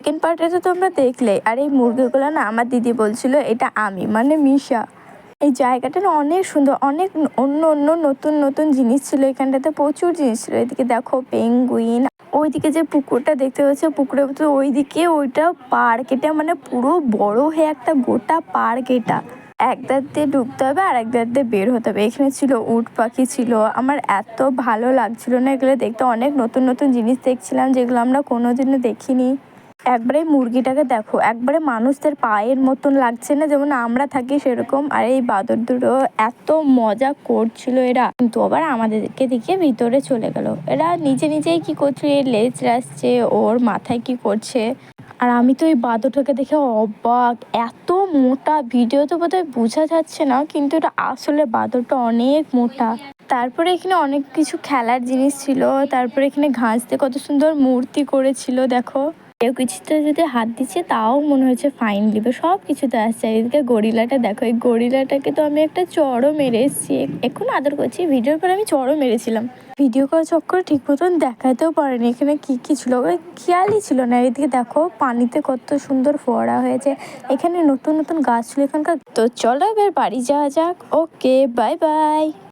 Second পার্টে তো তোমরা দেখলেই। আর এই মুরগিগুলো না আমার দিদি বলছিল এটা আমি মানে মিশা। এই জায়গাটা না অনেক সুন্দর, অনেক অন্য অন্য নতুন নতুন জিনিস ছিল এখানটাতে, প্রচুর জিনিস ছিল। এদিকে দেখো পেঙ্গুইন, ওইদিকে যে পুকুরটা দেখতে পাচ্ছ পুকুরের ভিতরে ওইদিকে ওইটা পার্ক, এটা মানে পুরো বড় হয়ে একটা গোটা পার্ক এটা। এক ধার দিয়ে ঢুকতে হবে আর এক ধার দিয়ে বের হতে হবে। এখানে ছিল উট পাখি ছিল, আমার এত ভালো লাগছিল না এগুলো দেখতে। অনেক নতুন নতুন জিনিস দেখছিলাম যেগুলো আমরা কোনোদিনও দেখিনি। একবারে মুরগিটাকে দেখো, একবারে মানুষদের পায়ের মতন লাগছে না, যেমন আমরা থাকি সেরকম। আর এই বাদর দুটো এত মজা করছিল এরা, কিন্তু আবার আমাদেরকে দিকে ভিতরে চলে গেল। এরা নিজে নিজেই কি করছে, এর লেজ রাখছে, ওর মাথায় কি করছে। আর আমি তো এই বাদরটাকে দেখে অবাক, এত মোটা। ভিডিও তো বোধহয় বোঝা যাচ্ছে না, কিন্তু এটা আসলে বাদরটা অনেক মোটা। তারপরে এখানে অনেক কিছু খেলার জিনিস ছিল। তারপরে এখানে ঘাস দিয়ে কত সুন্দর মূর্তি করেছিল দেখো। কেউ কিছুতে যদি হাত দিচ্ছে তাও মনে হচ্ছে ফাইন দিবে, সব কিছুতে আসছে। এদিকে গরিলাটা দেখো, এই গরিলাটাকে তো আমি একটা চড়ও মেরে এসেছি, এখন আদর করছি। ভিডিওর পরে আমি চড়ও মেরেছিলাম, ভিডিও করার চক্করে ঠিক মতন দেখাতেও পারেনি এখানে কি কি ছিল, খেয়ালই ছিল না। এদিকে দেখো পানিতে কত সুন্দর ফোয়ারা হয়েছে, এখানে নতুন নতুন গাছ ছিল এখানকার। তো চলো এবার বাড়ি যাওয়া যাক। ওকে, বাই বাই।